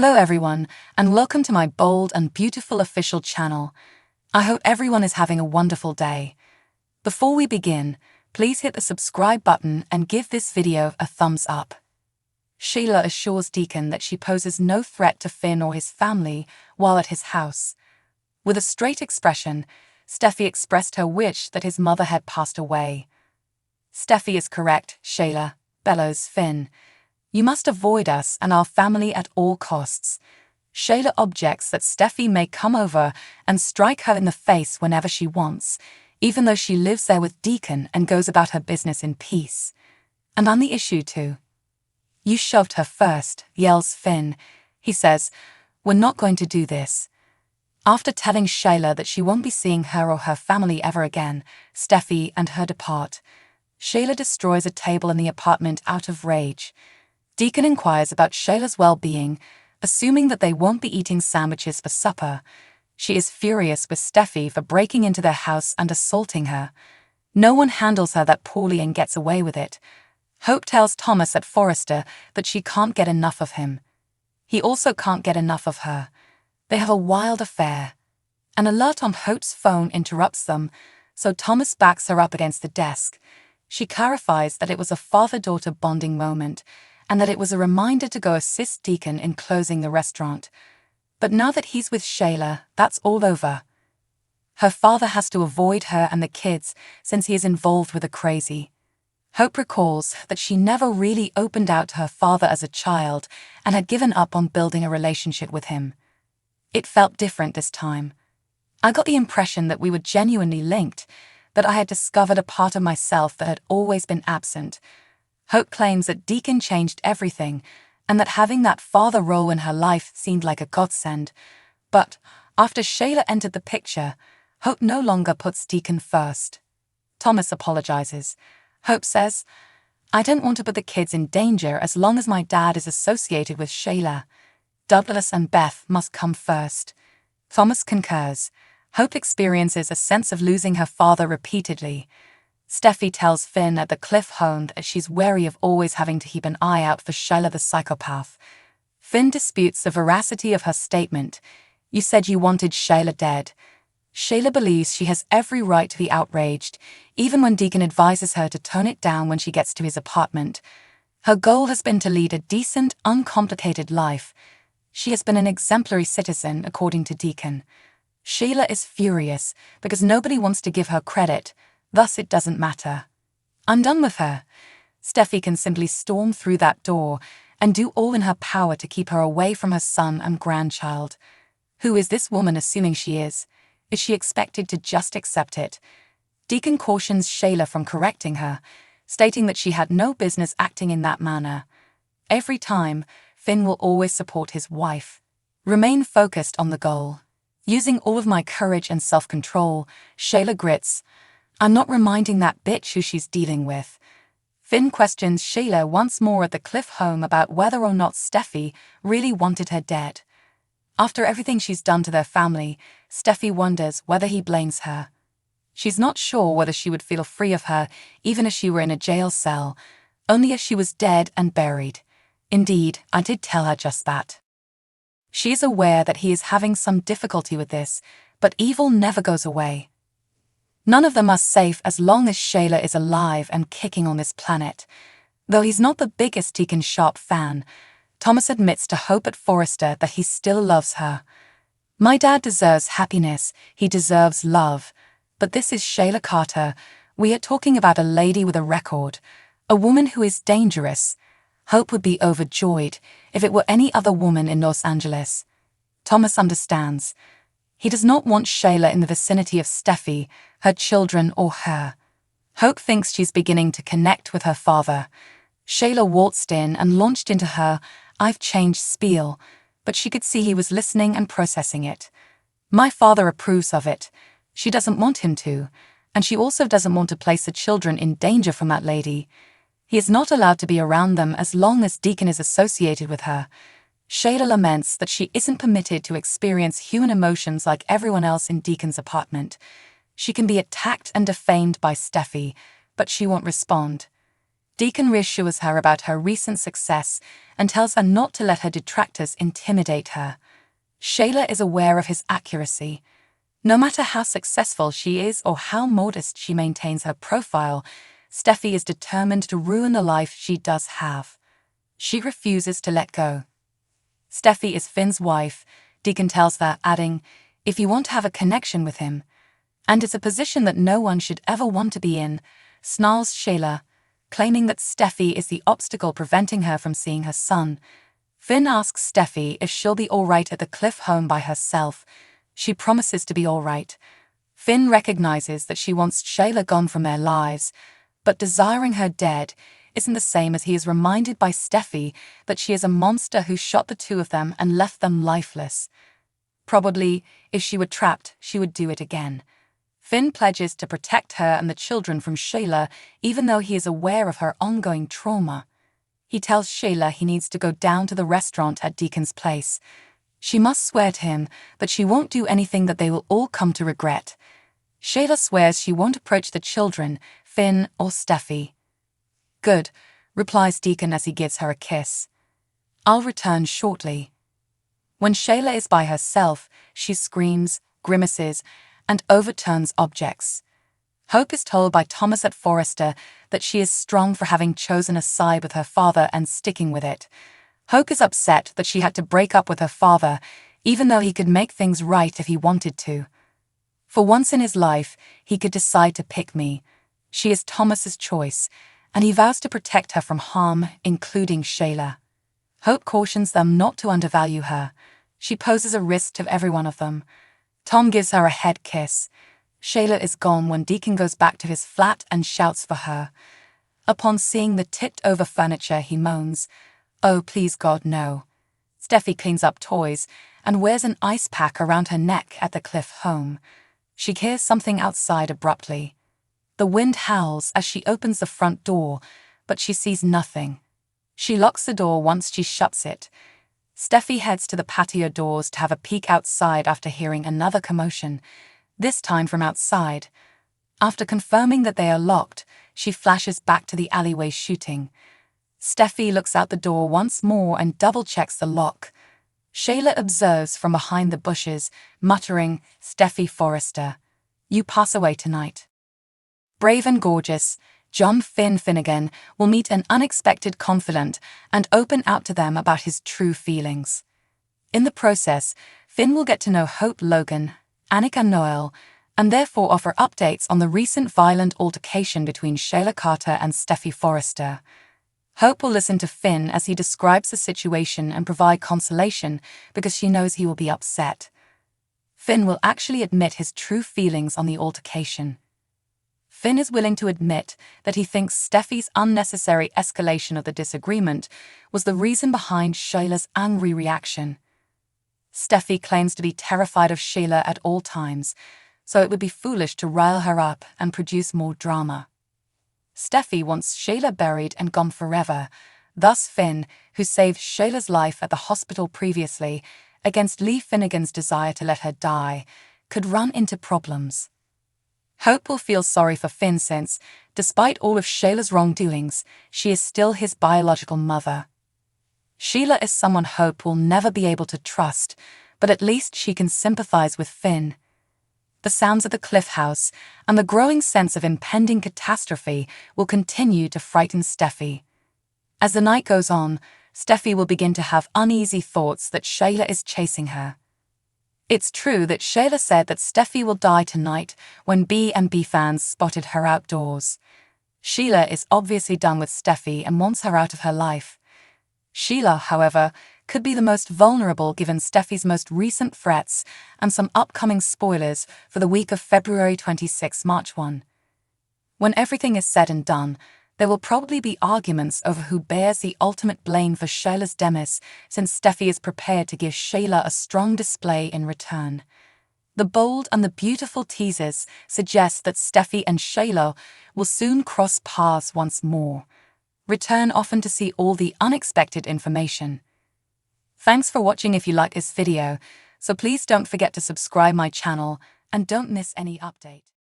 Hello everyone, and welcome to my bold and beautiful official channel. I hope everyone is having a wonderful day. Before we begin, please hit the subscribe button and give this video a thumbs up. Sheila assures Deacon that she poses no threat to Finn or his family while at his house. With a straight expression, Steffy expressed her wish that his mother had passed away. "Steffy is correct, Sheila," bellows Finn. "You must avoid us and our family at all costs." Sheila objects that Steffy may come over and strike her in the face whenever she wants, even though she lives there with Deacon and goes about her business in peace. "And I'm the issue too." "You shoved her first," yells Finn. He says, "We're not going to do this." After telling Sheila that she won't be seeing her or her family ever again, Steffy and her depart. Sheila destroys a table in the apartment out of rage. Deacon inquires about Sheila's well-being, assuming that they won't be eating sandwiches for supper. She is furious with Steffy for breaking into their house and assaulting her. No one handles her that poorly and gets away with it. Hope tells Thomas at Forrester that she can't get enough of him. He also can't get enough of her. They have a wild affair. An alert on Hope's phone interrupts them, so Thomas backs her up against the desk. She clarifies that it was a father-daughter bonding moment, and that it was a reminder to go assist Deacon in closing the restaurant. But now that he's with Sheila, that's all over. Her father has to avoid her and the kids since he is involved with a crazy. Hope recalls that she never really opened out to her father as a child and had given up on building a relationship with him. It felt different this time. "I got the impression that we were genuinely linked, that I had discovered a part of myself that had always been absent." Hope claims that Deacon changed everything, and that having that father role in her life seemed like a godsend. But after Sheila entered the picture, Hope no longer puts Deacon first. Thomas apologizes. Hope says, "I don't want to put the kids in danger as long as my dad is associated with Sheila. Douglas and Beth must come first." Thomas concurs. Hope experiences a sense of losing her father repeatedly. Steffy tells Finn at the cliff home that she's wary of always having to keep an eye out for Sheila the psychopath. Finn disputes the veracity of her statement. "You said you wanted Sheila dead." Sheila believes she has every right to be outraged, even when Deacon advises her to tone it down when she gets to his apartment. Her goal has been to lead a decent, uncomplicated life. She has been an exemplary citizen, according to Deacon. Sheila is furious because nobody wants to give her credit. Thus it doesn't matter. "I'm done with her." Steffy can simply storm through that door and do all in her power to keep her away from her son and grandchild. Who is this woman assuming she is? Is she expected to just accept it? Deacon cautions Sheila from correcting her, stating that she had no business acting in that manner. Every time, Finn will always support his wife. Remain focused on the goal. "Using all of my courage and self-control," Sheila grits. "I'm not reminding that bitch who she's dealing with." Finn questions Sheila once more at the cliff home about whether or not Steffy really wanted her dead. After everything she's done to their family, Steffy wonders whether he blames her. She's not sure whether she would feel free of her even if she were in a jail cell, only if she was dead and buried. Indeed, I did tell her just that. She is aware that he is having some difficulty with this, but evil never goes away. None of them are safe as long as Sheila is alive and kicking on this planet. Though he's not the biggest Deacon Sharp fan, Thomas admits to Hope at Forrester that he still loves her. "My dad deserves happiness, he deserves love. But this is Sheila Carter. We are talking about a lady with a record, a woman who is dangerous." Hope would be overjoyed if it were any other woman in Los Angeles. Thomas understands. He does not want Sheila in the vicinity of Steffy, her children, or her. Hope thinks she's beginning to connect with her father. Sheila waltzed in and launched into her "I've changed" spiel, but she could see he was listening and processing it. "My father approves of it. She doesn't want him to, and she also doesn't want to place the children in danger from that lady. He is not allowed to be around them as long as Deacon is associated with her." Sheila laments that she isn't permitted to experience human emotions like everyone else in Deacon's apartment. She can be attacked and defamed by Steffy, but she won't respond. Deacon reassures her about her recent success and tells her not to let her detractors intimidate her. Sheila is aware of his accuracy. No matter how successful she is or how modest she maintains her profile, Steffy is determined to ruin the life she does have. She refuses to let go. Steffy is Finn's wife, Deacon tells her, adding, "If you want to have a connection with him, and it's a position that no one should ever want to be in," snarls Sheila, claiming that Steffy is the obstacle preventing her from seeing her son. Finn asks Steffy if she'll be all right at the Cliff home by herself. She promises to be all right. Finn recognizes that she wants Sheila gone from their lives, but desiring her dead isn't the same as he is reminded by Steffy that she is a monster who shot the two of them and left them lifeless. Probably, if she were trapped, she would do it again. Finn pledges to protect her and the children from Sheila, even though he is aware of her ongoing trauma. He tells Sheila he needs to go down to the restaurant at Deacon's place. She must swear to him, but she won't do anything that they will all come to regret. Sheila swears she won't approach the children, Finn or Steffy. "Good," replies Deacon as he gives her a kiss. "I'll return shortly." When Sheila is by herself, she screams, grimaces, and overturns objects. Hope is told by Thomas at Forrester that she is strong for having chosen a side with her father and sticking with it. Hope is upset that she had to break up with her father, even though he could make things right if he wanted to. "For once in his life, he could decide to pick me. She is Thomas's choice, and he vows to protect her from harm, including Sheila." Hope cautions them not to undervalue her. She poses a risk to every one of them. Tom gives her a head kiss. Sheila is gone when Deacon goes back to his flat and shouts for her. Upon seeing the tipped-over furniture, he moans, "Oh, please God, no." Steffy cleans up toys and wears an ice pack around her neck at the Cliff home. She hears something outside abruptly. The wind howls as she opens the front door, but she sees nothing. She locks the door once she shuts it. Steffy heads to the patio doors to have a peek outside after hearing another commotion, this time from outside. After confirming that they are locked, she flashes back to the alleyway shooting. Steffy looks out the door once more and double-checks the lock. Sheila observes from behind the bushes, muttering, "Steffy Forrester, you pass away tonight." Brave and gorgeous, John Finnegan will meet an unexpected confidant and open out to them about his true feelings. In the process, Finn will get to know Hope Logan, Annika Noel, and therefore offer updates on the recent violent altercation between Sheila Carter and Steffy Forrester. Hope will listen to Finn as he describes the situation and provide consolation because she knows he will be upset. Finn will actually admit his true feelings on the altercation. Finn is willing to admit that he thinks Steffy's unnecessary escalation of the disagreement was the reason behind Sheila's angry reaction. Steffy claims to be terrified of Sheila at all times, so it would be foolish to rile her up and produce more drama. Steffy wants Sheila buried and gone forever. Thus Finn, who saved Sheila's life at the hospital previously, against Lee Finnegan's desire to let her die, could run into problems. Hope will feel sorry for Finn since, despite all of Sheila's wrongdoings, she is still his biological mother. Sheila is someone Hope will never be able to trust, but at least she can sympathize with Finn. The sounds of the Cliff House and the growing sense of impending catastrophe will continue to frighten Steffy. As the night goes on, Steffy will begin to have uneasy thoughts that Sheila is chasing her. It's true that Sheila said that Steffy will die tonight when B&B fans spotted her outdoors. Sheila is obviously done with Steffy and wants her out of her life. Sheila, however, could be the most vulnerable given Steffy's most recent threats and some upcoming spoilers for the week of February 26, March 1. When everything is said and done, there will probably be arguments over who bears the ultimate blame for Sheila's demise, since Steffy is prepared to give Sheila a strong display in return. The bold and the beautiful teasers suggest that Steffy and Sheila will soon cross paths once more. Return often to see all the unexpected information. Thanks for watching. If you like this video, so please don't forget to subscribe my channel and don't miss any update.